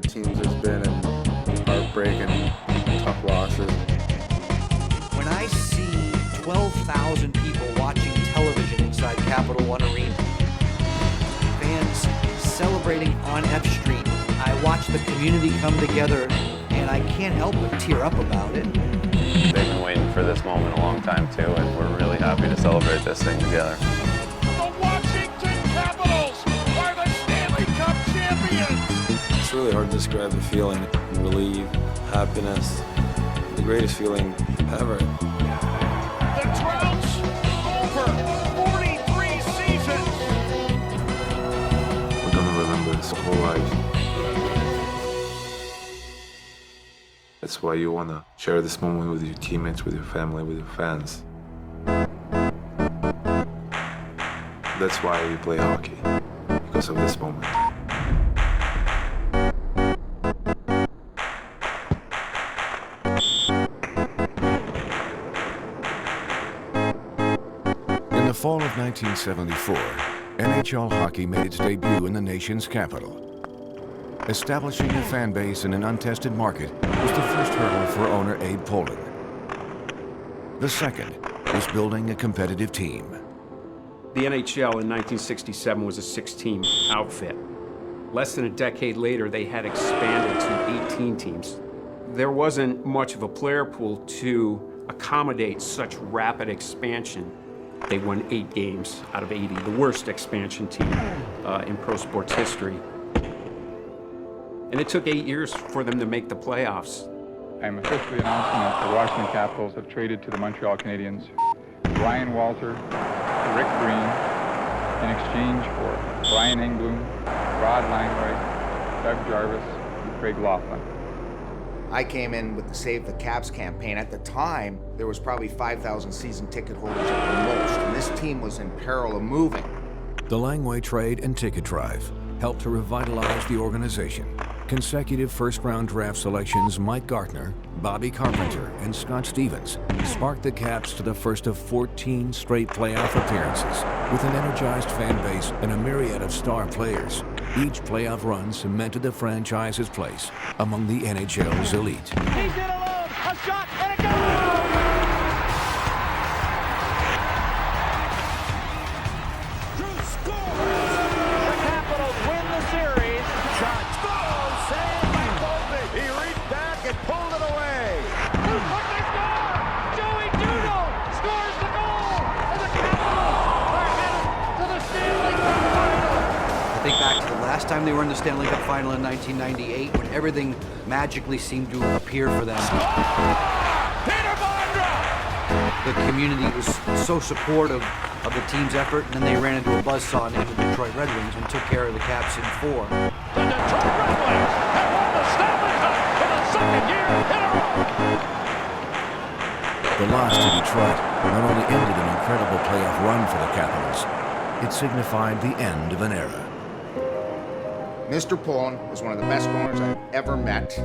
good teams there's been, and heartbreak and tough losses. When I see 12,000 people watching television inside Capital One Arena, fans celebrating on F Street, I watch the community come together, and I can't help but tear up about it. They've been waiting for this moment a long time too, and we're really happy to celebrate this thing together. The Washington Capitals are the Stanley Cup champions! It's really hard to describe the feeling. Relief, happiness, the greatest feeling ever. The Trout's over 43 seasons! We're gonna remember this whole life. That's why you wanna share this moment with your teammates, with your family, with your fans. That's why you play hockey, because of this moment. In the fall of 1974, NHL hockey made its debut in the nation's capital. Establishing a fan base in an untested market was the first hurdle for owner Abe Poile. The second was building a competitive team. The NHL in 1967 was a 6-team outfit. Less than a decade later, they had expanded to 18 teams. There wasn't much of a player pool to accommodate such rapid expansion. They won 8 games out of 80, the worst expansion team in pro sports history. And it took 8 years for them to make the playoffs. I'm officially announcing that the Washington Capitals have traded to the Montreal Canadiens Ryan Walter, Rick Green, in exchange for Brian Engblom, Rod Langway, Doug Jarvis, and Craig Laughlin. I came in with the Save the Caps campaign. At the time, there was probably 5,000 season ticket holders at the most, and this team was in peril of moving. The Langway trade and ticket drive helped to revitalize the organization. Consecutive first-round draft selections Mike Gartner, Bobby Carpenter, and Scott Stevens sparked the Caps to the first of 14 straight playoff appearances. With an energized fan base and a myriad of star players, each playoff run cemented the franchise's place among the NHL's elite. He's in alone, a shot, and a goal! Drew scores! The Capitals win the series. Shot, goal, saved by Holtby. He reached back and pulled it away. Who's put the score? Joey Doodle scores the goal, and the Capitals are headed to the Stanley Cup Final. I think back to the last time they were in the Stanley Cup Final in 1998, when everything magically seemed to appear for them. The community was so supportive of the team's effort, and then they ran into a buzzsaw named the Detroit Red Wings and took care of the Caps in 4. The Detroit Red Wings have won the Stanley Cup for the second year in a row. The loss to Detroit not only ended an incredible playoff run for the Capitals, it signified the end of an era. Mr. Poile was one of the best owners I've ever met,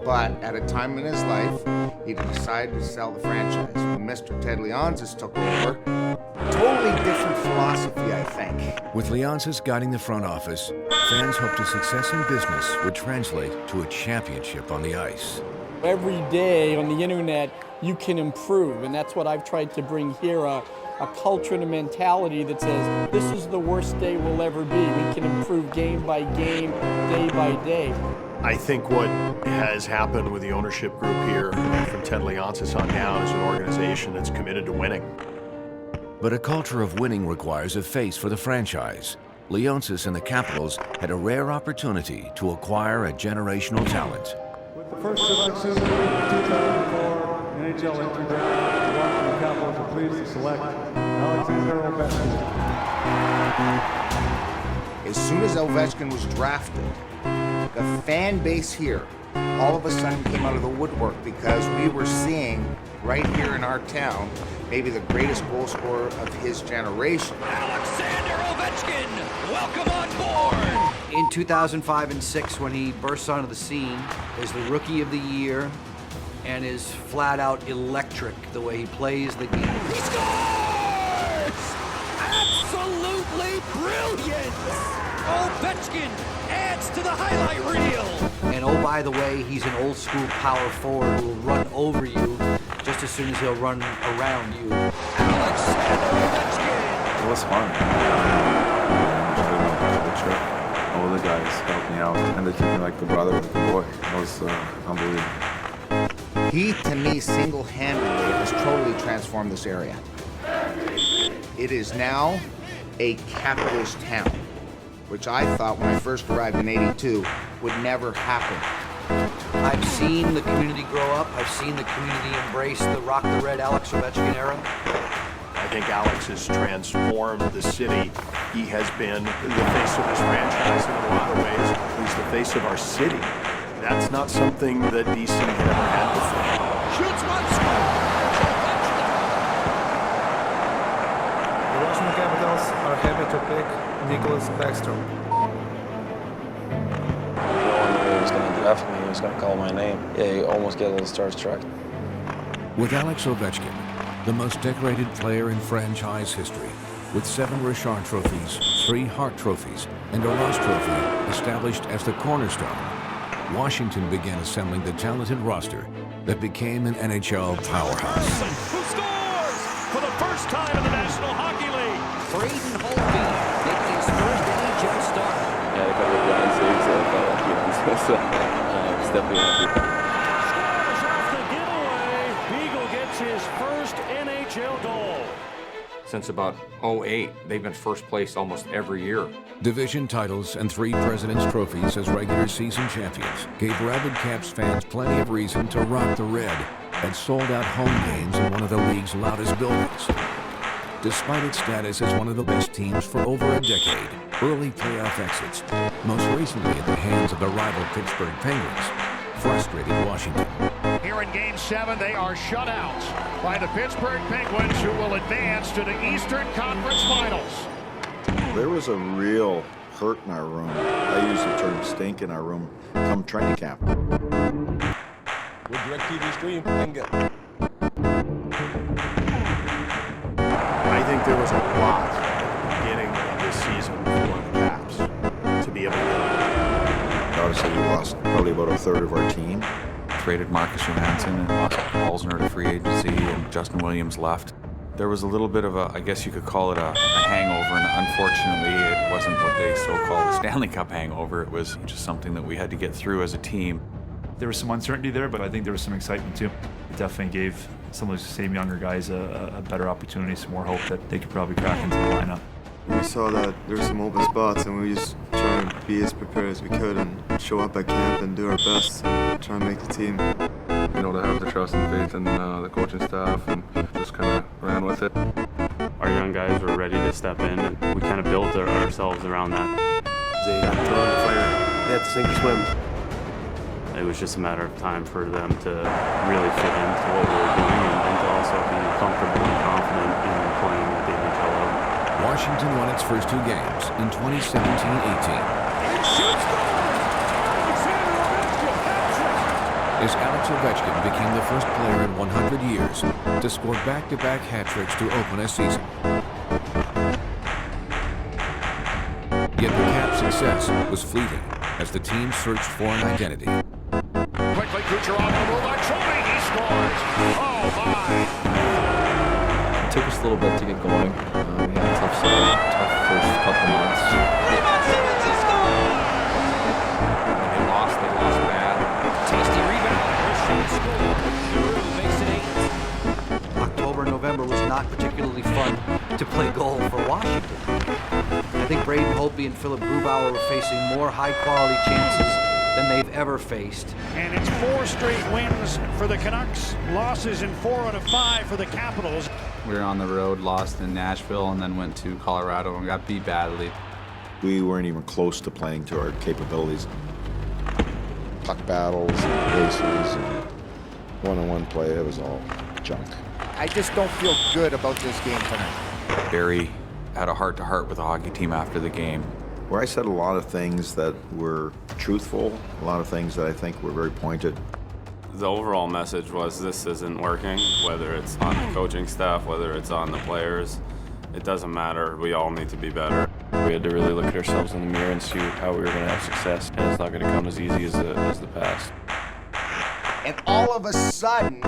but at a time in his life, he decided to sell the franchise. When Mr. Ted Leonsis took over, totally different philosophy, I think. With Leonsis guiding the front office, fans hoped a success in business would translate to a championship on the ice. Every day on the internet, you can improve, and that's what I've tried to bring here, a culture and a mentality that says, this is the worst day we'll ever be. We can improve game by game, day by day. I think what has happened with the ownership group here, from Ted Leonsis on down, is an organization that's committed to winning. But a culture of winning requires a face for the franchise. Leonsis and the Capitals had a rare opportunity to acquire a generational talent. With the first selection of the 2004 NHL entry draft, the Washington Capitals are pleased to select Alexander Ovechkin. As soon as Ovechkin was drafted, the fan base here all of a sudden came out of the woodwork, because we were seeing right here in our town maybe the greatest goal scorer of his generation. Alexander Ovechkin, welcome on board! In 2005 and 6, when he bursts onto the scene as the Rookie of the Year and is flat out electric the way he plays the game. He scores! Absolutely brilliant! Ovechkin adds to the highlight reel. And oh, by the way, he's an old school power forward who will run over you just as soon as he'll run around you. Alexander Ovechkin. It was fun. All the guys helped me out, and they treated me like the brother, like the boy. It was unbelievable. He, to me, single-handedly has totally transformed this area. It is now a Capitals town, which I thought when I first arrived in '82 would never happen. I've seen the community grow up. I've seen the community embrace the Rock the Red Alex Ovechkin era. I think Alex has transformed the city. He has been the face of this franchise in a lot of ways. He's the face of our city. That's not something that DC had ever had before. Shoots one, scores. The Washington Capitals are happy to pick Nicklas Backstrom. No one knew he was going to draft me. He was going to call my name. Yeah, you almost get a little starstruck. With Alex Ovechkin, the most decorated player in franchise history, with 7 Richard trophies, 3 Hart trophies, and a Ross trophy established as the cornerstone, Washington began assembling the talented roster that became an NHL powerhouse. Who scores for the first time in the National Hockey League? Braden Holtby making his first NHL start. Yeah, a couple of blind saves that felt lucky ones. So, it's definitely happy. Scores off the giveaway. Beagle gets his first NHL goal. Since about '08, they've been first place almost every year. Division titles and 3 President's trophies as regular season champions gave rabid Caps fans plenty of reason to rock the red at sold-out home games in one of the league's loudest buildings. Despite its status as one of the best teams for over a decade, early playoff exits, most recently at the hands of the rival Pittsburgh Penguins, frustrated Washington. Here in Game 7, they are shut out by the Pittsburgh Penguins, who will advance to the Eastern Conference Finals. There was a real hurt in our room. I use the term stink in our room come training camp. With DirecTV stream, bingo. I think there was a lot at the beginning of this season for the Caps to be able to Obviously, we lost probably about a third of our team. Traded Marcus Johansson and lost Paulsner to free agency, and Justin Williams left. There was a little bit of a, I guess you could call it a hangover, and unfortunately it wasn't what they so-called a Stanley Cup hangover. It was just something that we had to get through as a team. There was some uncertainty there, but I think there was some excitement too. It definitely gave some of those same younger guys a better opportunity, some more hope that they could probably crack into the lineup. We saw that there were some open spots, and we just trying to be as prepared as we could and show up at camp and do our best to try and make the team. You know, to have the trust and faith in the coaching staff, and just kind of ran with it. Our young guys were ready to step in, and we kind of built ourselves around that. They got thrown in the fire. They had to sink or swim. It was just a matter of time for them to really fit into what we were doing and to also be comfortable and confident in playing at the NHL level. Washington won its first 2 games in 2017-18. As Alex Ovechkin became the first player in 100 years to score back-to-back hat tricks to open a season. Yet the Caps' success was fleeting as the team searched for an identity. Quickly, Kucherov on the move on Troy. He scores. Oh, my. It took us a little bit to get going. We had a tough start, tough first couple months. When they lost bad. Tasty rebound. Makes it 8. October, November was not particularly fun to play goal for Washington. I think Braden Holtby and Philip Grubauer were facing more high-quality chances than they've ever faced. And it's 4 straight wins for the Canucks. Losses in 4 out of 5 for the Capitals. We were on the road, lost in Nashville, and then went to Colorado and got beat badly. We weren't even close to playing to our capabilities. Puck battles and races and one-on-one play, it was all junk. I just don't feel good about this game tonight. Barry had a heart-to-heart with the hockey team after the game. Where I said a lot of things that were truthful, a lot of things that I think were very pointed. The overall message was this isn't working, whether it's on the coaching staff, whether it's on the players. It doesn't matter. We all need to be better. We had to really look at ourselves in the mirror and see how we were going to have success. And it's not going to come as easy as the past. And all of a sudden,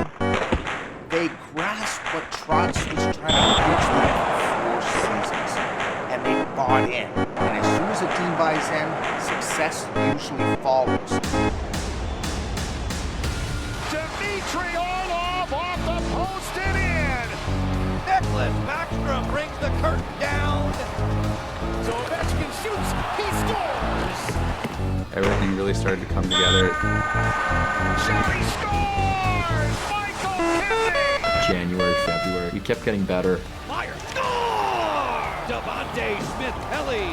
they grasped what Trotz was trying to preach them for 4 seasons. And they bought in. And as soon as a team buys in, success usually follows. Dmitry Orlov off the post and in. Nicklas Backstrom brings the curtain down. So Ovechkin shoots, he scores. Everything really started to come together. Sherry scores! Michael Kennedy! January, February, we kept getting better. Meyer scores! Devontae Smith-Pelly.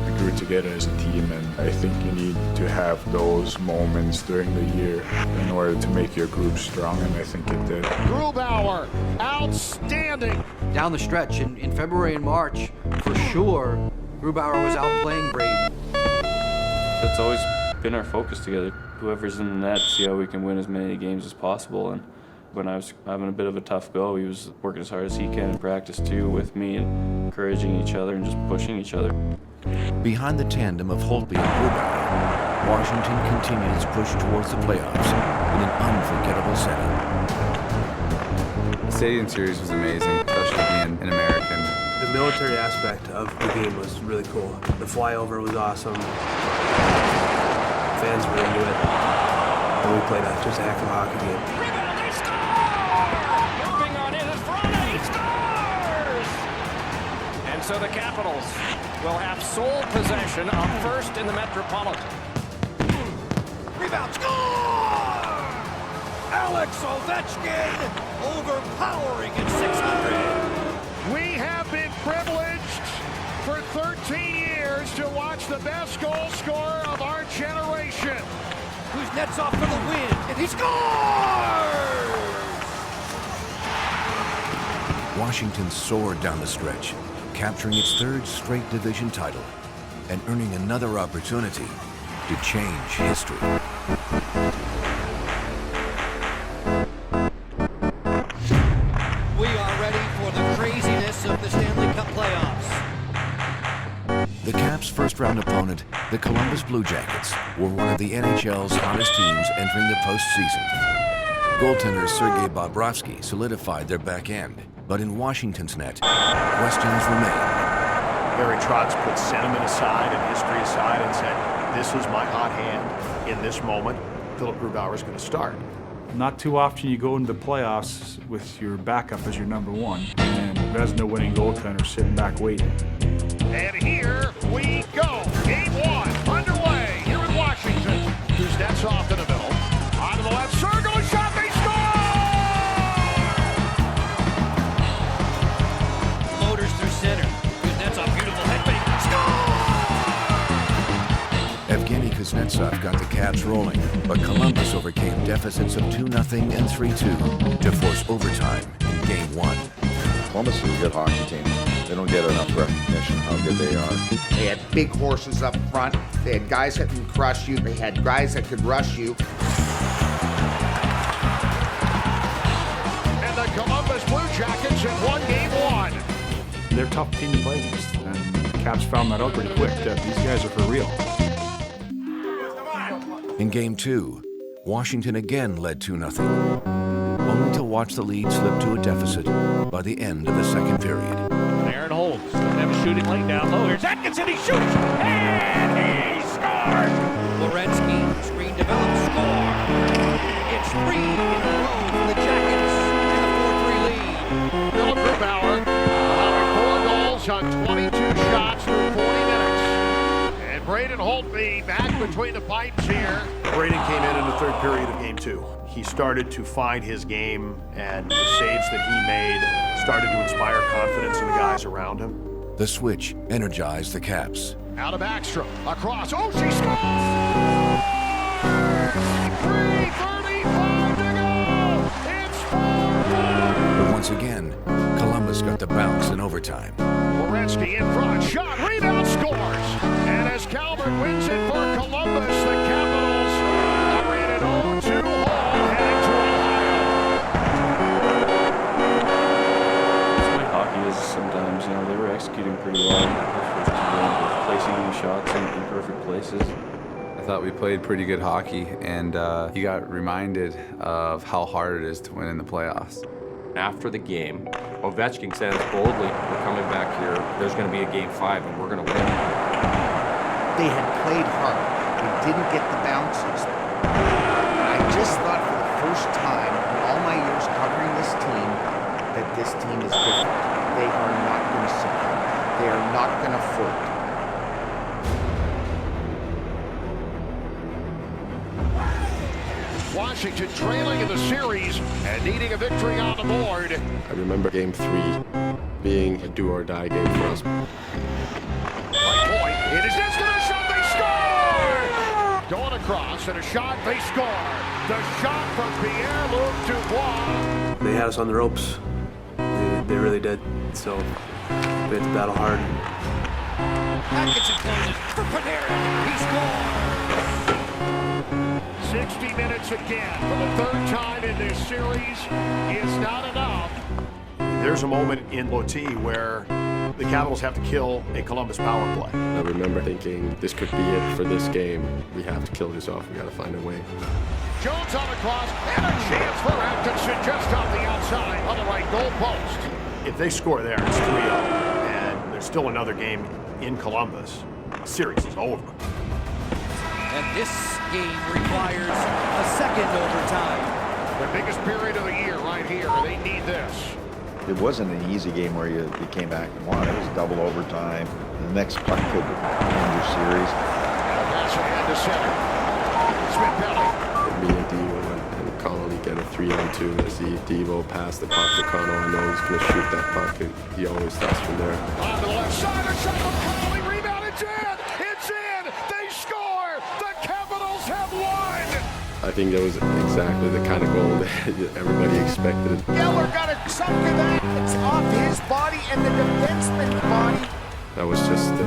We grew together as a team, and I think you need to have those moments during the year in order to make your group strong, and I think it did. Grubauer, outstanding. Down the stretch in February and March, for sure, Grubauer was outplaying Braden. That's always been our focus together. Whoever's in the net, see how we can win as many games as possible. And when I was having a bit of a tough go, he was working as hard as he can in practice too with me and encouraging each other and just pushing each other. Behind the tandem of Holtby and Grubauer, Washington continued its push towards the playoffs in an unforgettable setting. The Stadium Series was amazing, especially being an American. The military aspect of the game was really cool. The flyover was awesome. Fans were into it. And we played just a heck of a hockey game. Rebound, they score! Moving on in front, he scores! And so the Capitals will have sole possession of first in the Metropolitan. Rebound, score! Alex Ovechkin overpowering at 600. We have been privileged for 13 years to watch the best goal scorer of our generation. Kuznetsov for the win, and he scores! Washington soared down the stretch, capturing its 3rd straight division title and earning another opportunity to change history. We are ready for the craziness of the Stanley Cup playoffs. The Caps' first-round opponent, the Columbus Blue Jackets, were one of the NHL's hottest teams entering the postseason. Goaltender Sergei Bobrovsky solidified their back end, but in Washington's net, questions remain. Barry Trotz put sentiment aside and history aside and said, this is my hot hand in this moment. Philip Grubauer is going to start. Not too often you go into the playoffs with your backup as your number one, and Vezina winning goaltender sitting back waiting. And here we go. Game 1 underway here in Washington. Kuznetsov in the middle. On to the left circle, shot, they score! Floaters through center. Kuznetsov, beautiful head fake. Score! Evgeny Kuznetsov got the Caps rolling, but Columbus overcame deficits of 2-0 and 3-2 to force overtime in Game 1. Columbus is a good hockey team. They don't get enough recognition how good they are. They had big horses up front. They had guys that could crush you. They had guys that could rush you. And the Columbus Blue Jackets have won Game 1. They're a tough team to play against, and the Caps found that out pretty quick, that these guys are for real. In Game 2, Washington again led 2-0, only to watch the lead slip to a deficit by the end of the second period. Aaron holds. Doesn't have a shooting lane down low. Here's Atkinson. He shoots. And he scores. Lorensky, screen develops, score. It's 3 in a row for the Jackets and a 4-3 lead. Philip Grubauer allowing 4 goals on 22 shots through 40 minutes. And Braden Holtby back between the pipes here. Braden came in the 3rd period of Game 2. He started to find his game, and the saves that he made started to inspire confidence in the guys around him. The switch energized the Caps. Out of Backstrom, across, oh, she scores! 3:35 to go! It's 4-4! But once again, Columbus got the bounce in overtime. Lorensky in front, shot, rebound, scores! And as Calvert wins it for Columbus, the Capitals are in an 0-2 hole heading to Ohio. That's the way hockey is sometimes. pretty well in those first 2 games, with placing these shots in perfect places. I thought we played pretty good hockey, and you got reminded of how hard it is to win in the playoffs. After the game, Ovechkin says boldly, we're coming back here, there's going to be a Game 5 and we're going to win. They had played hard. They didn't get the bounces. And I just thought for the first time in all my years covering this team that this team is different. They are not going to succumb. They are not going to fold. Washington trailing in the series and needing a victory on the board. I remember Game 3 being a do-or-die game for us. Right point. It is just going to shot. They score! Going across and a shot. They score. The shot from Pierre-Luc Dubois. They had us on the ropes. They really did. So we had to battle hard. Atkinson closes for Panarin. He scores. 60 minutes again for the 3rd time in this series is not enough. There's a moment in OT where the Capitals have to kill a Columbus power play. I remember thinking, this could be it for this game. We have to kill this off. We got to find a way. Jones on the cross and a chance for Atkinson just off the outside on the right goal post. If they score there, it's 3-0, and there's still another game in Columbus. The series is over. And this game requires a second overtime. The biggest period of the year right here. They need this. It wasn't an easy game where you came back and won. It was double overtime. The next puck could end your series. Pass ahead to center. Smith-Pelly. Me and Devo and Connolly get a 3-on-2. I see Devo pass the puck to Connolly. I know he's going to shoot that puck, and he always starts from there. On the left side, a shot from Connolly. Rebound, it's in! It's in! They score! The Capitals have won! I think that was exactly the kind of goal that everybody expected. Geller got a chunk of that. It's off his body and the defenseman's body. That was just at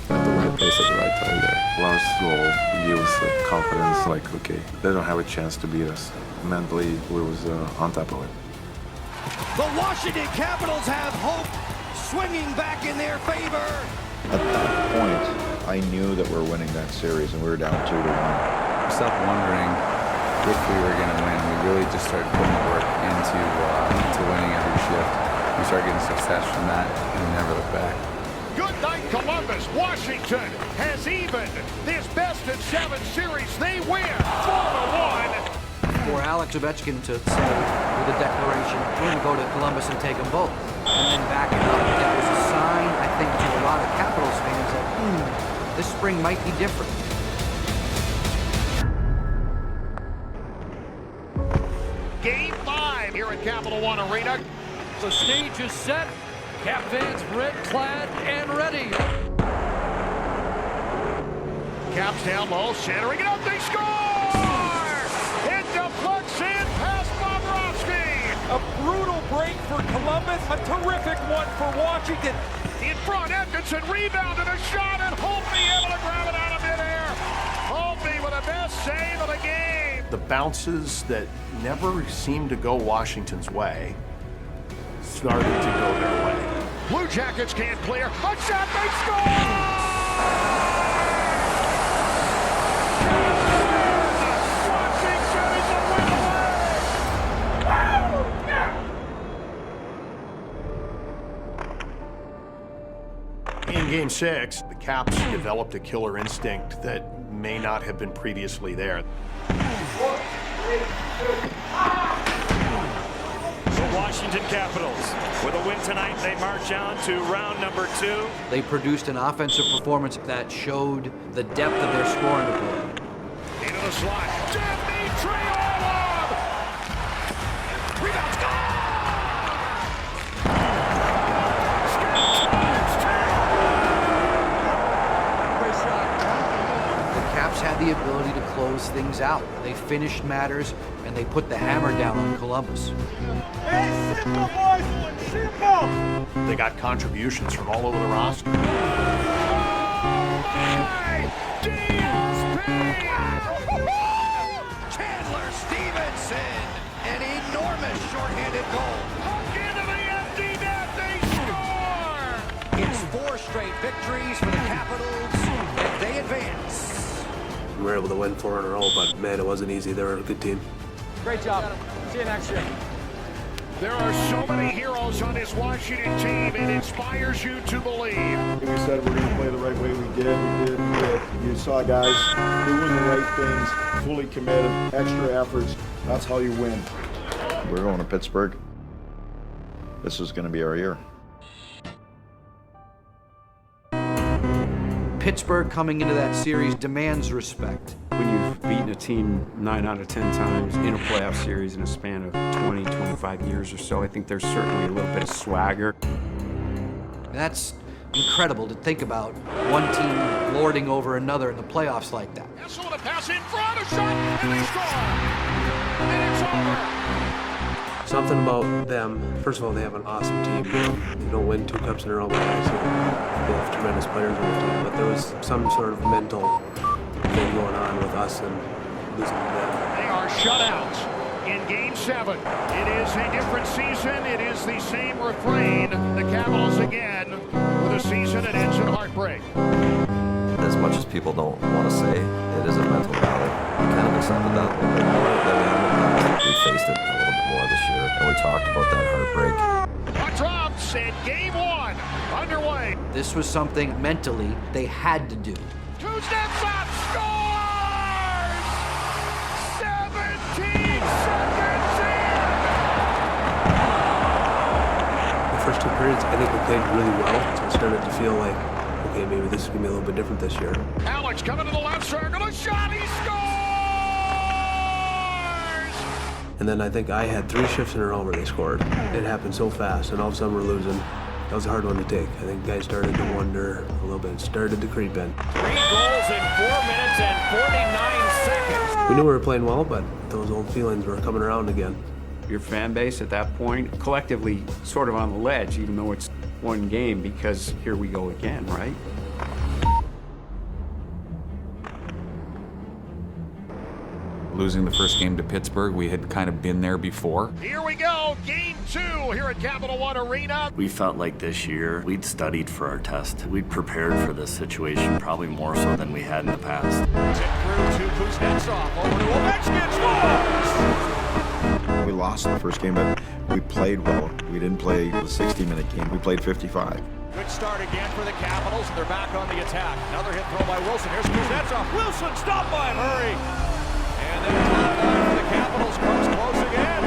the right place at the right time there. Last goal gives us confidence, like, okay, they don't have a chance to beat us. Mentally, we was on top of it. The Washington Capitals have hope swinging back in their favor. At that point, I knew that we were winning that series, and we were down 2-1. I stopped wondering if we were going to win. We really just started putting the work into winning every shift. We started getting success from that, and we never looked back. Good night, Columbus. Washington has evened this best-of-7 series. They win 4-1. For Alex Ovechkin to say with a declaration, we're going to go to Columbus and take them both, and then back it up. That was a sign, I think, to a lot of Capitals fans that this spring might be different. Game 5 here at Capital One Arena. The stage is set. Cap fans red-clad and ready. Caps down low, centering it up. They score! It deflects in past Bobrovsky. A brutal break for Columbus. A terrific one for Washington. In front, Atkinson rebounded a shot, and Holtby able to grab it out of midair. Holtby with the best save of the game. The bounces that never seemed to go Washington's way started to go their way. Blue Jackets can't clear. A shot, they score! In Game 6, the Caps developed a killer instinct that may not have been previously there. The Washington Capitals, with a win tonight, they march on to round number 2. They produced an offensive performance that showed the depth of their scoring ability. Into the slot. Dmitry Orlov! Rebound, goal! The Caps had the ability to close things out. They finished matters, and they put the hammer down on Columbus. Hey, simple, boys! Simple! They got contributions from all over the roster. Chandler Stevenson, an enormous shorthanded goal. Into the empty net, they score! It's 4 straight victories for the Capitals, and they advance. We were able to win 4 in a row, but man, it wasn't easy. They were a good team. Great job. See you next year. There are so many heroes on this Washington team, it inspires you to believe. We said we're going to play the right way. We did. You saw guys doing the right things, fully committed, extra efforts. That's how you win. We're going to Pittsburgh. This is going to be our year. Pittsburgh coming into that series demands respect. When you've beaten a team 9 out of 10 times in a playoff series in a span of 20, 25 years or so, I think there's certainly a little bit of swagger. That's incredible to think about, one team lording over another in the playoffs like that. Hessel with a pass in front, a shot, and they score! And it's over! Something about them, first of all, they have an awesome team. They don't win 2 cups in a row, but obviously they have tremendous players on the team. But there was some sort of mental thing going on with us and losing to them. They are shut out in Game 7. It is a different season. It is the same refrain. The Capitals again with a season that ends in heartbreak. As much as people don't want to say, it is a mental battle. We kind of accepted that a little bit more than we have in the past. We faced it a little bit more this year, and we talked about that heartbreak. Puck drops and Game 1 underway. This was something mentally they had to do. 2 steps up, scores! 17 seconds in! The first 2 periods, I think we played really well. So I started to feel like, okay, maybe this is going to be a little bit different this year. Alex coming to the left circle, a shot, he scores! And then I think I had 3 shifts in a row where they scored. It happened so fast, and all of a sudden we're losing. That was a hard one to take. I think guys started to wonder a little bit, started to creep in. 3 goals in 4 minutes and 49 seconds. We knew we were playing well, but those old feelings were coming around again. Your fan base at that point, collectively sort of on the ledge, even though it's one game, because here we go again, right? Losing the first game to Pittsburgh, we had kind of been there before. Here we go, Game 2 here at Capital One Arena. We felt like this year we'd studied for our test. We'd prepared for this situation probably more so than we had in the past. Tip through to Kuznetsov, over to Ovechkin, scores! We lost the first game, but we played well. We didn't play the 60-minute game. We played 55. Good start again for the Capitals, and they're back on the attack. Another hit throw by Wilson. Here's Kuznetsov. Wilson, stop by him, hurry! And then the top line for the Capitals comes close again.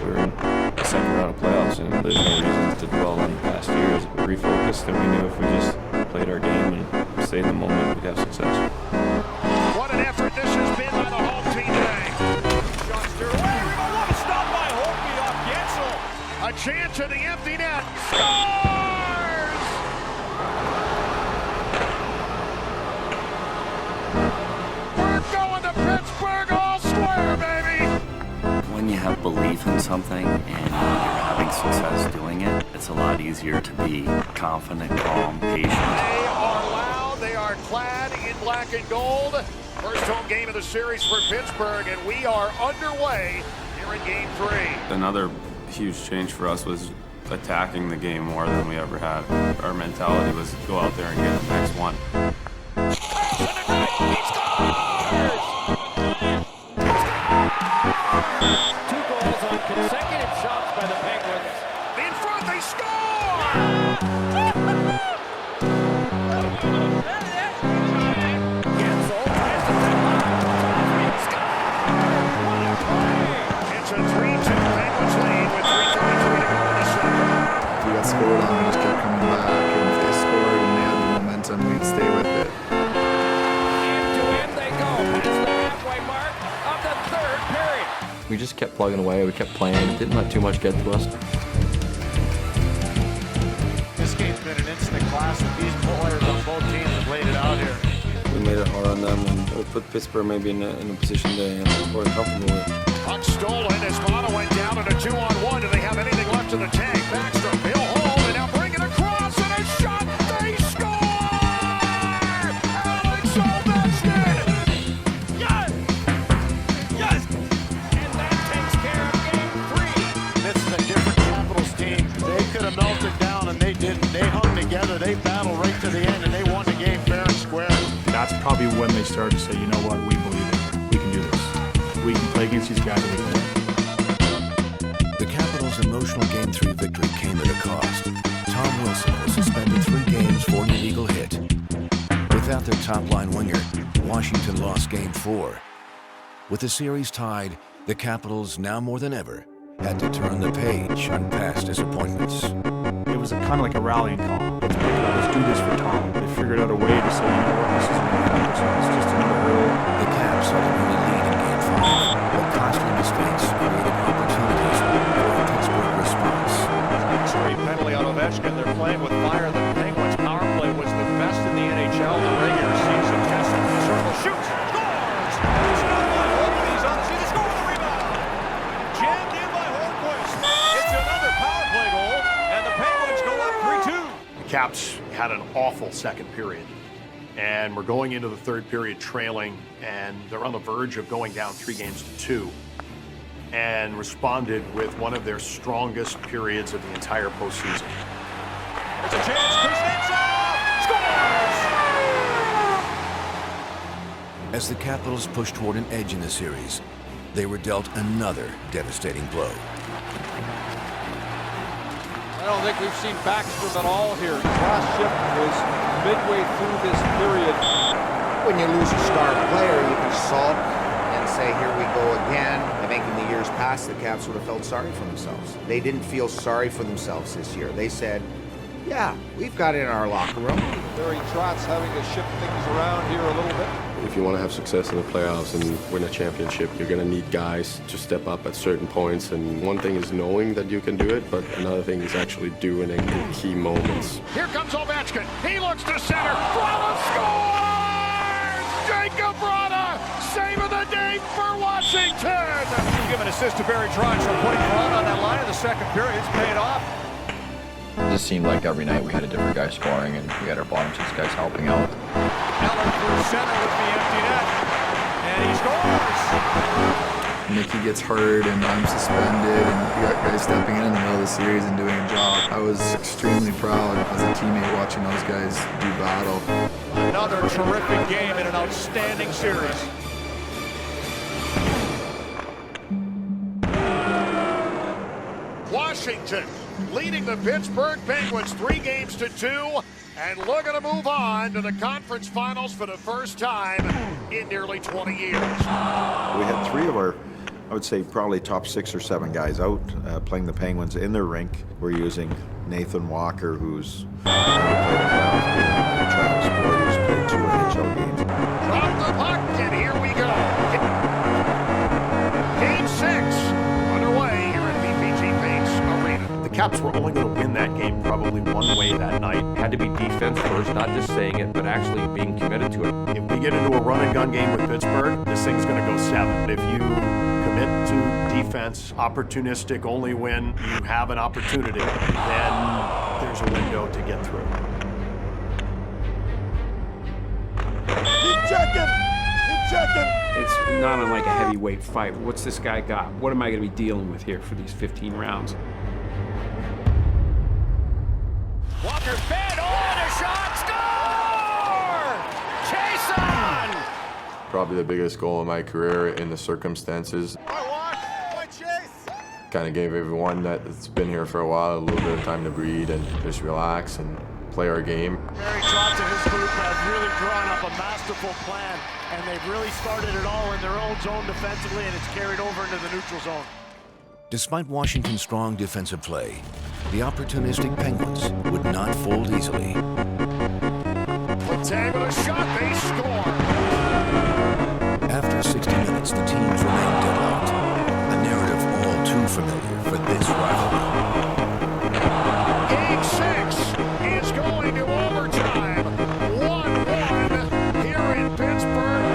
We're in the second round of playoffs, and there's no reason to dwell on past years. We refocused, and we knew if we just played our game and stayed in the moment, we'd have success. What an effort this has been by the home team today. Shot steered away. What a stop by Holtby off Gensel. A chance at the empty net. Scores! We're going to Pittsburgh all square, baby. When you have belief in something and you're having success doing it, it's a lot easier to be confident, calm, patient. They are loud. They are clad in black and gold. First home game of the series for Pittsburgh, and we are underway here in Game 3. Another huge change for us was attacking the game more than we ever had. Our mentality was go out there and get the next one. Two goals on consecutive shots by the Penguins. In front, they score! Gensel tries to take It's a 3-2 Penguins lead with 3:33 to go in the second. We got scored on, we just kept coming back, and if they scored and they had the momentum, we'd stay with it. End-to-end they go past the halfway mark of the third period. We just kept plugging away, we kept playing, didn't let too much get to us. This game's been an instant classic. These players on both teams have laid it out here. We made it hard on them, and we put Pittsburgh maybe in a position they weren't comfortable with. Puck stolen as Mono went down in a 2-on-1. Do they have anything left in the tank? Backstrom, he'll hold, and now bring it across, and a shot. They score! Alex Ovechkin! Yes! Yes! And that takes care of Game 3. This is a different Capitals team. They could have melted down, and they didn't. They hung together together. They battled right to the end, and they won the game fair and square. That's probably when they started to say, you know what, we believe it. We can do this. We can play against these guys and we can win. The Capitals' emotional Game 3 victory came at a cost. Tom Wilson was suspended 3 games for an illegal hit. Without their top-line winger, Washington lost Game 4. With the series tied, the Capitals, now more than ever, had to turn the page on past disappointments. It was kind of like a rallying call. Let's pick it up. Let's do this for Tom. They figured out a way to say, you know what, this isn't going to focus on. It's just another hurdle. The Caps had an early lead in Game 5, but costly mistakes created opportunities for a Pittsburgh response. Straight penalty on Ovechkin. They're playing with fire. The Penguins' power play was the best in the NHL the regular season. Kessel from the circle shoots, scores. It's not by Holtby. He's on the season. Score with the rebound. Jammed in by Holtquist. It's another power play goal, and the Penguins go up 3-2. The Caps had an awful second period, and we're going into the third period trailing, and they're on the verge of going down 3-2, and responded with one of their strongest periods of the entire postseason. There's a chance. Kuznetsov scores! As the Capitals pushed toward an edge in the series, they were dealt another devastating blow. I don't think we've seen Backstrom at all here. His last shift was midway through this period. When you lose a star player, you can sulk and say, here we go again. I think in the years past, the Caps would have felt sorry for themselves. They didn't feel sorry for themselves this year. They said, yeah, we've got it in our locker room. Barry Trotz having to shift things around here a little bit. If you want to have success in the playoffs and win a championship, you're going to need guys to step up at certain points. And one thing is knowing that you can do it, but another thing is actually doing it in key moments. Here comes Ovechkin. He looks to center. Brada scores! Jacob Brada, save of the day for Washington. Give an assist to Barry Trotz for putting Brada on that line in the second period. It's paid off. It just seemed like every night we had a different guy scoring, and we had our bottom six guys helping out. Eller through center with the empty net, and he scores! Nicky gets hurt, and I'm suspended, and we got guys stepping in the middle of the series and doing a job. I was extremely proud as a teammate watching those guys do battle. Another terrific game in an outstanding series. Washington leading the Pittsburgh Penguins 3-2, and looking to move on to the conference finals for the first time in nearly 20 years. We had 3 of our, I would say, probably top 6 or 7 guys out playing the Penguins in their rink. We're using Nathan Walker, who's never played a playoff game, Travis Boyd, who's played 2 NHL games. Drop the puck, and here we go. Game 6 underway here at PPG Paints Arena. The Caps were only going to win that game probably one way that night. Had to be defense first, not just saying it, but actually being committed to it. If we get into a run-and-gun game with Pittsburgh, this thing's going to go 7. If you commit to defense, opportunistic only when you have an opportunity, then there's a window to get through. Keep checking! Keep checking! It's not unlike a heavyweight fight. What's this guy got? What am I going to be dealing with here for these 15 rounds? Walker fed, and a shot, score! Chase on! Probably the biggest goal in my career in the circumstances. Kind of gave everyone that's been here for a while a little bit of time to breathe and just relax and play our game. Barry Trotz and his group have really drawn up a masterful plan, and they've really started it all in their own zone defensively, and it's carried over into the neutral zone. Despite Washington's strong defensive play, the opportunistic Penguins would not fold easily. Letang with a shot, they score! After 60 minutes, the teams remained deadlocked, a narrative all too familiar for this rivalry. Game 6 is going to overtime. 1-1 here in Pittsburgh.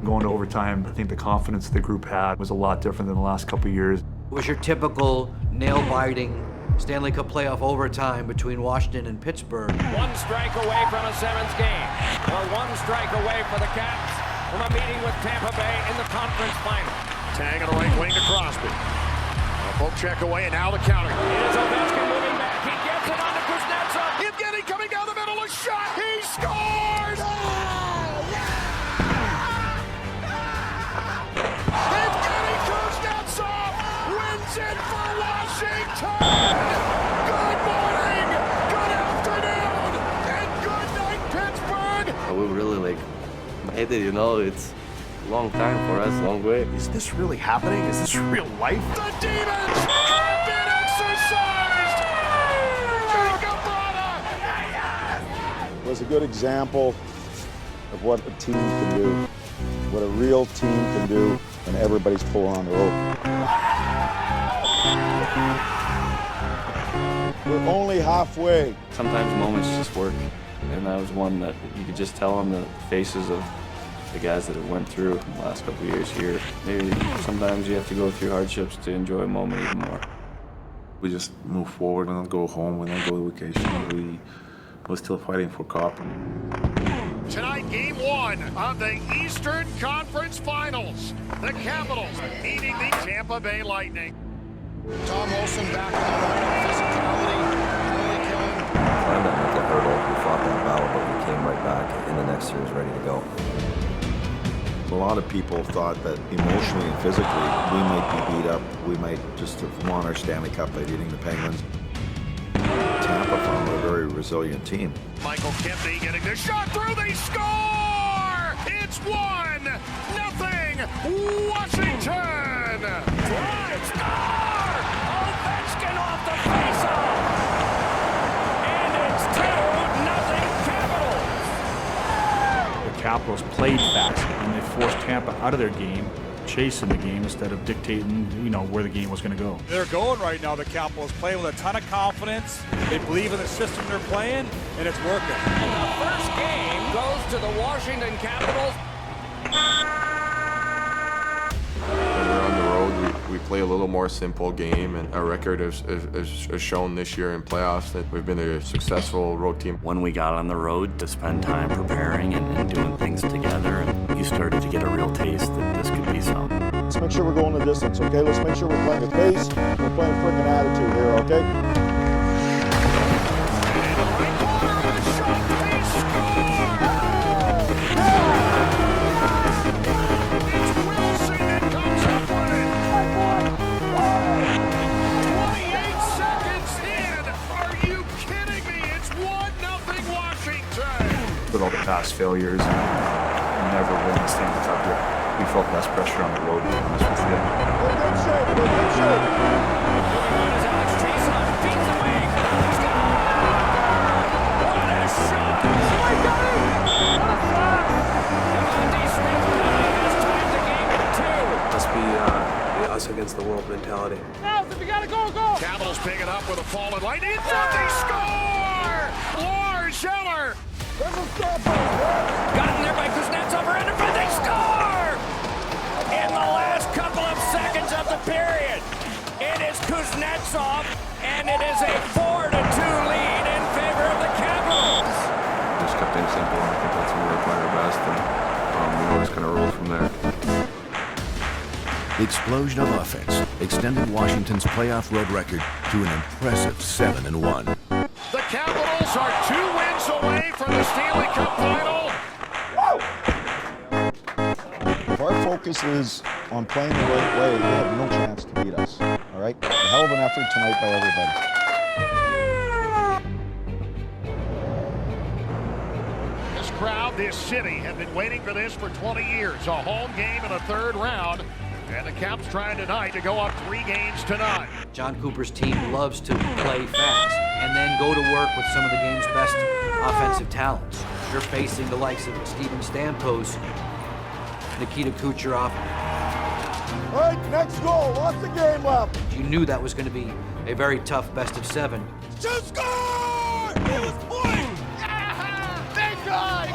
Going to overtime, I think the confidence the group had was a lot different than the last couple of years. It was your typical nail-biting Stanley Cup playoff overtime between Washington and Pittsburgh. 1 strike away from a 7th game, or 1 strike away for the Caps from a meeting with Tampa Bay in the conference final. Tag on the right wing to Crosby. A Poke check away, and now the counter. It is Ovechkin moving back. He gets it on to Kuznetsov. Evgeny coming down the middle, a shot. He scored! Evgeny Kuznetsov wins it for Washington! Good morning, good afternoon, and good night, Pittsburgh! We really made it, it's a long time for us, long way. Is this really happening? Is this real life? The demons have been exorcised! Jacob Braun! It was a good example of what a team can do, what a real team can do when everybody's pulling on the rope. We're only halfway. Sometimes moments just work, and that was one that you could just tell on the faces of the guys that have went through in the last couple of years here. Maybe sometimes you have to go through hardships to enjoy a moment even more. We just move forward. We don't go home. We don't go to vacation. We're still fighting for cup. Tonight, game one of the Eastern Conference Finals. The Capitals meeting the Tampa Bay Lightning. Tom Wilson back on the road. Physicality, really killing. Climbed that mental hurdle. We fought that battle, but we came right back in the next series ready to go. A lot of people thought that emotionally and physically we might be beat up. We might just have won our Stanley Cup by beating the Penguins. Tampa found a very resilient team. Michael Kempney getting the shot through. They score! It's 1-0 Washington! Drive, score! Ovechkin off the faceoff! And it's 2-0 Capitals! The Capitals played fast, and they forced Tampa out of their game, chasing the game instead of dictating, where the game was going to go. They're going right now, the Capitals, playing with a ton of confidence. They believe in the system they're playing, and it's working. The first game goes to the Washington Capitals. When we're on the road, we play a little more simple game, and our record has shown this year in playoffs that we've been a successful road team. When we got on the road to spend time preparing and doing things together, you started to get a real taste that this could be something. Let's make sure we're going the distance, okay? Let's make sure we're playing with pace. We're playing freaking attitude here, okay? With all the past failures and never winning the Stanley Cup yet, we felt less pressure on the road, to be honest with you. Must be the us against the world mentality. We gotta go! Capitals pick it up with a fallen light. In front, they score! Lars Scheller! Gotten there by Kuznetsov, and in front, they score! In the last couple of seconds of the period, it is Kuznetsov, and it is a 4-2 lead in favor of the Capitals. Just kept things simple, and I think that's when we were playing our best, and we just kind of rolled from there. The explosion of offense extended Washington's playoff road record to an impressive 7-1. The Capitals are 2 wins away from the Stanley Cup Final. If our focus is on playing the right way, they have no chance to beat us, all right? A hell of an effort tonight by everybody. This crowd, this city, have been waiting for this for 20 years. A home game in the 3rd round. And the Caps trying tonight to go up 3 games to none. John Cooper's team loves to play fast and then go to work with some of the game's best offensive talents. You're facing the likes of Steven Stamkos, Nikita Kucherov. All right, next goal. Lots of game left. You knew that was going to be a very tough best of 7. To score! It was point! Yeah! Thank God!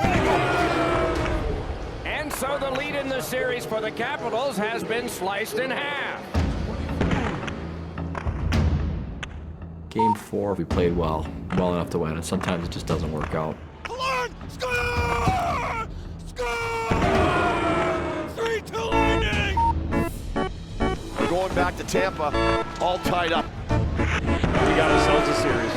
And so the lead in the series for the Capitals has been sliced in half. Game 4, we played well enough to win, and sometimes it just doesn't work out. Score! Score! 3-2 Lightning! The going back to Tampa, all tied up. We got ourselves a series.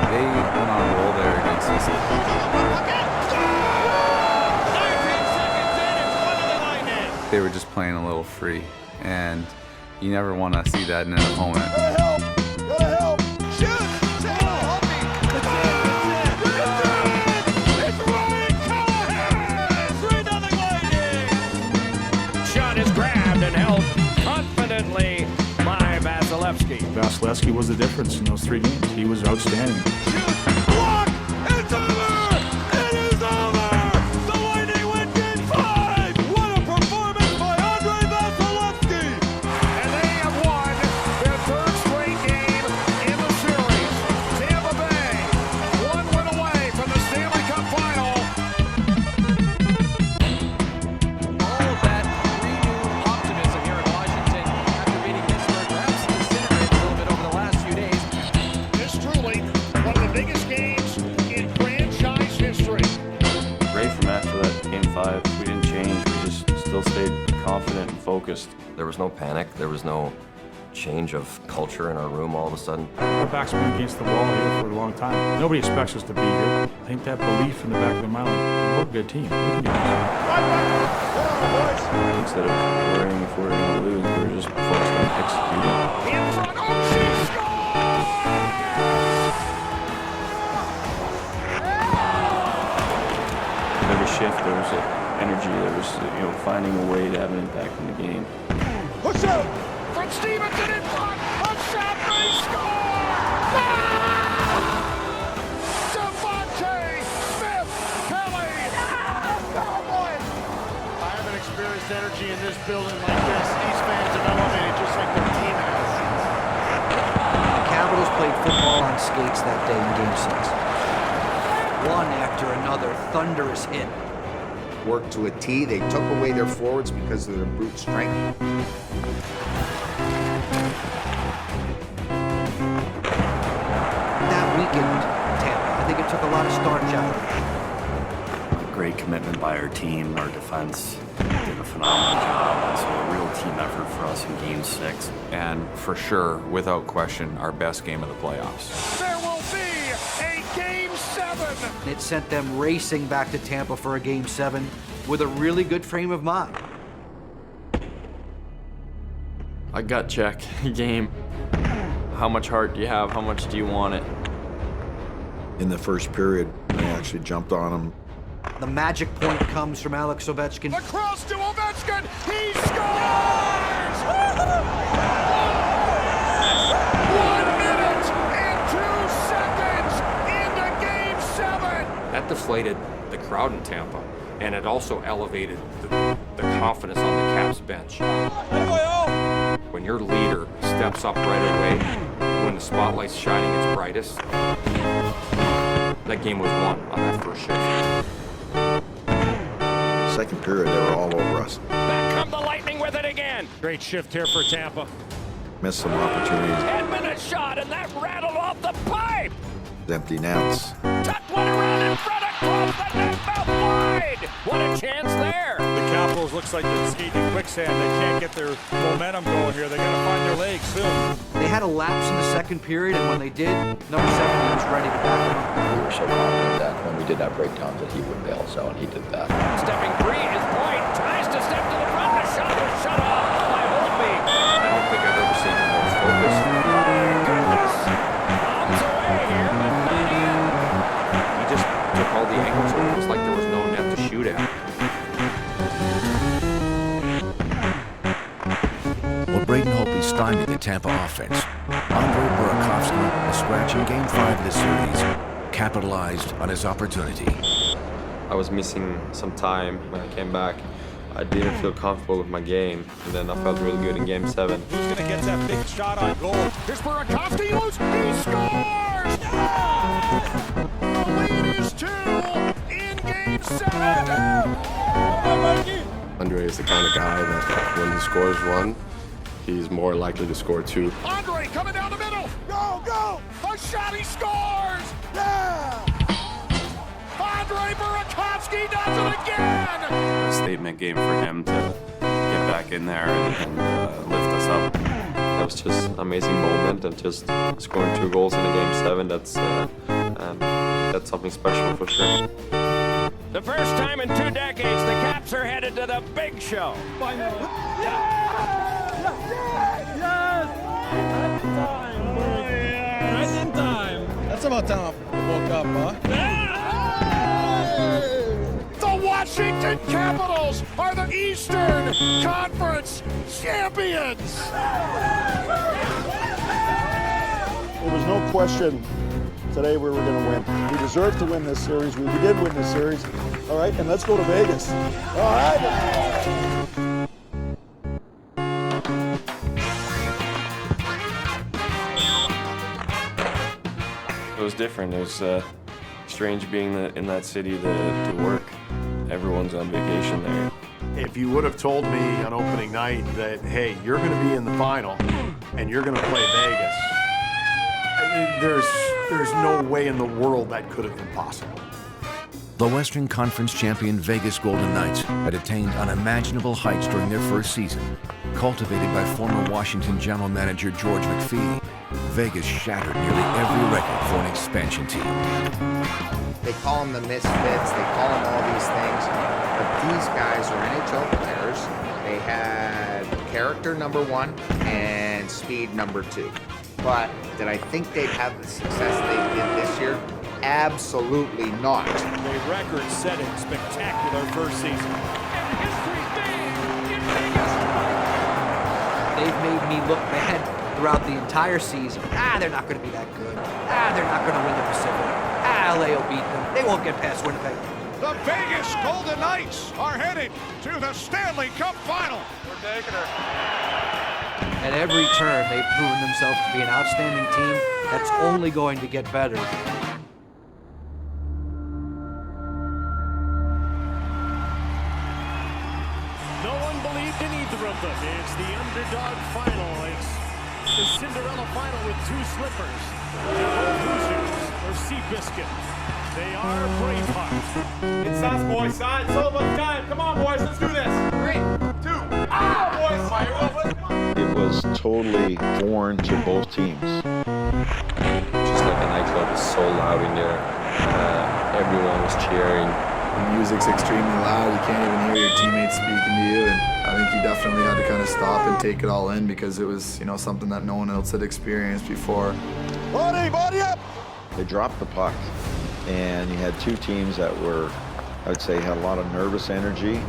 They went on a roll there against us. They were just playing a little free, and you never want to see that in an opponent. Shot is grabbed and held confidently by Vasilevsky. Vasilevsky was the difference in those 3 games. He was outstanding. It's over! It is over! The Lightning win Game 5! What a performance by Andrei Vasilevsky! And they have won their 3rd straight game in the series. Tampa Bay, 1 win away from the Stanley Cup Final. All of that renewed optimism here in Washington after beating Pittsburgh perhaps disintegrated a little bit over the last few days. This truly one of the biggest games in franchise history. Right from after that Game 5, we didn't change. We just still stayed confident and focused. There was no panic. There was no change of culture in our room all of a sudden. Our back's been against the wall here for a long time. Nobody expects us to be here. I think that belief in the back of their mind, we're a good team. We can do this. Instead of worrying if we were going to lose, we were just focused on executing. In front, oh, she Every shift, there was energy. There was, finding a way to have an impact in the game. Push out! From Stevenson in front, a shot, they score! Devontae Smith Kelly! Oh boy! I haven't experienced energy in this building like this. These fans have elevated just like their team has. The Capitals played football on skates that day in Game 6. One after another thunderous hit. Worked to a T. They took away their forwards because of their brute strength. That weakened Tampa. I think it took a lot of starch out of it. Great commitment by our team. Our defense did a phenomenal job. And so a real team effort for us in Game 6. And for sure, without question, our best game of the playoffs. There will be a Game 7! It sent them racing back to Tampa for a Game 7 with a really good frame of mind. A gut check game. How much heart do you have? How much do you want it? In the first period, I actually jumped on him. The magic point comes from Alex Ovechkin. Across to Ovechkin! He scores! 1 minute and 2 seconds into Game 7! That deflated the crowd in Tampa, and it also elevated the confidence on the Caps bench. When your leader steps up right away, when the spotlight's shining its brightest, that game was won on that first shift. Second period, they were all over us. Back come the Lightning with it again. Great shift here for Tampa. Missed some opportunities. 10-minute shot, and that rattled off the pipe. Empty nets. Tucked one around in front across the net mouth wide. What a chance there. The Capitals looks like they're skating in quicksand. They can't get their momentum going here. They got to find their legs soon. They had a lapse in the second period, and when they did, number 7 was ready to back them up. We were so confident that when we did that breakdown that he would bail, so and he did that. Stepping free is Point. Tries to step to the front. The shot was shut off by Holtby. I don't think I've ever seen him more focused. Goodness. Bombs away here, but not in. He just took all the angles. It was like there was no net to shoot at. While Braden Holtby stymied the Tampa offense, Andrei Burakovsky, a scratch in Game 5 of the series, capitalized on his opportunity. I was missing some time when I came back. I didn't feel comfortable with my game, and then I felt really good in Game 7. Who's going to get that big shot on goal? Here's Burakovsky loose. He scores! The lead is 2 in Game 7. Andre is the kind of guy that when he scores one, he's more likely to score 2. Andre coming down the middle. Go, go. A shot, he scores. Yeah. Andre Burakovsky. He does it again! A statement game for him to get back in there and lift us up. That was just an amazing moment, and just scoring 2 goals in a Game 7, that's something special for sure. The first time in 2 decades, the Caps are headed to the big show. That's about time I woke up, huh? The Washington Capitals are the Eastern Conference champions! There was no question today we were going to win. We deserved to win this series. We did win this series. All right, and let's go to Vegas. All right. It was different. It was strange being in that city to work. Everyone's on vacation there. If you would have told me on opening night that, hey, you're going to be in the final and you're going to play Vegas, there's no way in the world that could have been possible. The Western Conference champion Vegas Golden Knights had attained unimaginable heights during their first season. Cultivated by former Washington general manager George McPhee, Vegas shattered nearly every record for an expansion team. They call them the misfits, they call them all these things, but these guys are NHL players. They had character number 1 and speed number 2. But did I think they'd have the success they did this year? Absolutely not. A record-setting, spectacular first season. They've made me look bad throughout the entire season. They're not going to be that good. They're not going to win the Pacific. LA will beat them. They won't get past Winnipeg. The Vegas Golden Knights are headed to the Stanley Cup Final. We're taking her. At every turn, they've proven themselves to be an outstanding team that's only going to get better. No one believed in either of them. It's the underdog final. It's the Cinderella final with 2 slippers. They're both Hoosiers or Seabiscuit. They are Braveheart. It's us, boys. It's all about time. Come on, boys. Let's do this. 3, 2. Boys. Fire up. Let's go. It was totally foreign to both teams. Just like a nightclub, was so loud in there. Everyone was cheering. The music's extremely loud. You can't even hear your teammates speaking to you. And I think you definitely had to kind of stop and take it all in because it was, something that no one else had experienced before. Body up! They dropped the puck, and you had 2 teams that were, I would say, had a lot of nervous energy.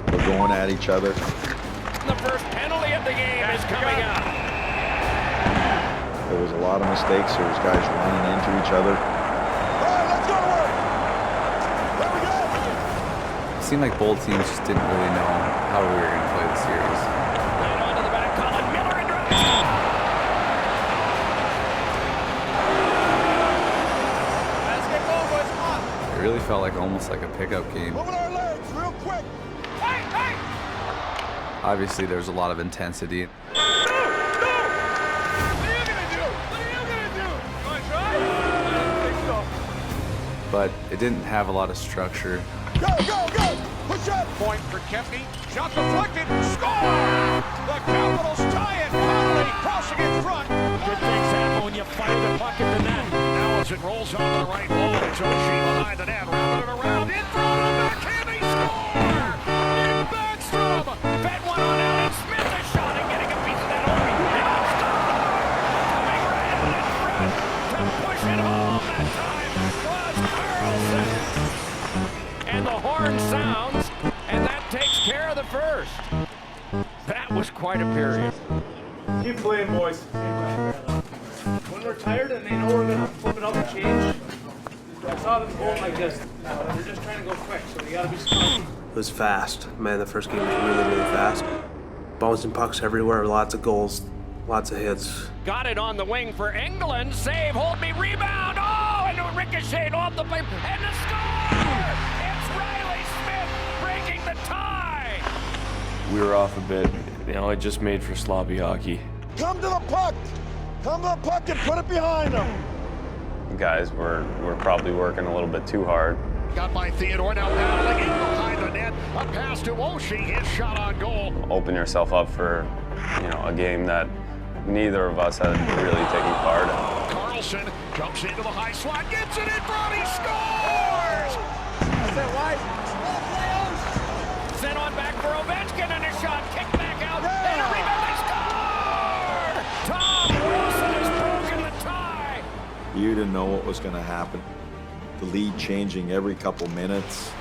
They're going at each other. The first penalty of the game is coming up. There was a lot of mistakes. There was guys running into each other. It seemed like both teams just didn't really know how we were going to play the series. Right onto the back, Colin Miller and drives. Let's get going, boys. Come on. It really felt like almost like a pickup game. Moving our legs real quick. Hey! Obviously, there was a lot of intensity. What are you gonna do? Want to try? I don't think so. But it didn't have a lot of structure. Go! Push up! Point for Kempny. Shot deflected. Score! The Capitals tie it. Connolly crossing in front. Good things happen when you fire the puck at the net. Now as it rolls onto the right wall, it's Oshie behind the net. Round it around. In front of the backhand. They score! Nicklas Backstrom. Fed one on out and Smith a shot and getting a piece of that Oshie. Now score! Coming right out in front to push it home that time was Carlson. And the horn sounds, and that takes care of the first. That was quite a period. Keep playing, boys. When we're tired and they know we're going to flip it up and change, I saw them going like this. They're just trying to go quick, so you got to be smart. It was fast. Man, the first game was really, really fast. Bouncing pucks everywhere, lots of goals, lots of hits. Got it on the wing for England. Save, Holtby, rebound. Oh, and a ricochet off the pipe, and the score! It's Riley Smith breaking the tie! We were off a bit. It just made for sloppy hockey. Come to the puck! Come to the puck and put it behind them! Guys were probably working a little bit too hard. Got by Theodore, now battling A pass to Oshie, his shot on goal. Open yourself up for, a game that neither of us had really taken part in. Carlson jumps into the high slot, gets it in front, he scores! That's it, White. Sent on back for Ovechkin and a shot, kicked back out, and a rebound, they score! Tom Wilson has broken the tie! You didn't know what was going to happen. The lead changing every couple minutes.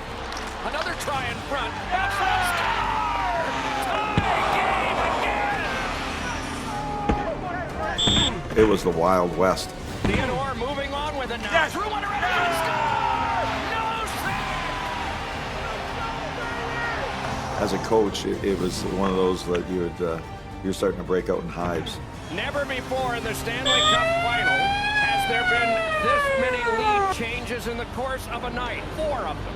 Another try in front, and score! Tie game again! It was the Wild West. Theodore moving on with it now. Through one around, and score! As a coach, it was one of those that you're starting to break out in hives. Never before in the Stanley Cup Final has there been this many lead changes in the course of a night. 4 of them.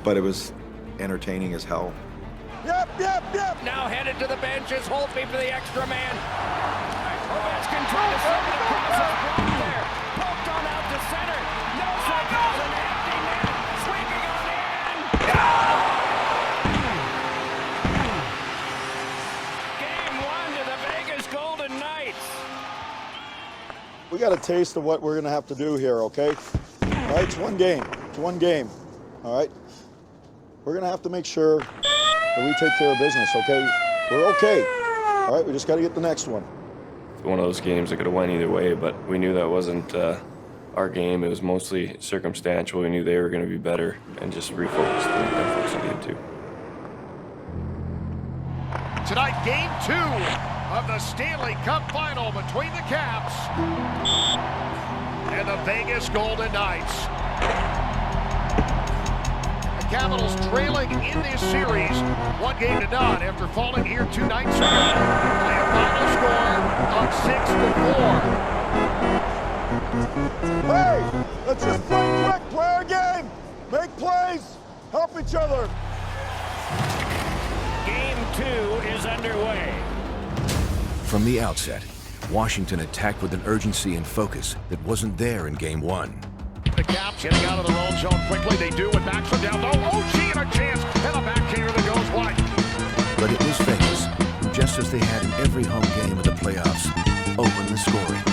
But it was entertaining as hell. Yep. Now headed to the bench is Holtby for the extra man. Ovechkin trying to slip it across his block there. Poked on out to center. Nelson goes an empty net. Sweeping on in. Game 1 to the Vegas Golden Knights. We got a taste of what we're going to have to do here, okay? All right, it's one game. All right? We're going to have to make sure that we take care of business, okay? We're okay. All right, we just got to get the next one. One of those games that could have went either way, but we knew that wasn't our game. It was mostly circumstantial. We knew they were going to be better and just refocused and focus on game 2. Tonight, game 2 of the Stanley Cup Final between the Caps and the Vegas Golden Knights. The Capitals trailing in this series 1-0 after falling here 2 nights ago by a final score of 6-4. Hey, let's just play quick, play our game, make plays, help each other. Game 2 is underway. From the outset, Washington attacked with an urgency and focus that wasn't there in Game 1. The Caps getting out of their own zone quickly. They do with Backstrom down low. Oshie and a chance, and a backhander that goes wide. But it was Vegas, who, just as they had in every home game of the playoffs, opened the scoring.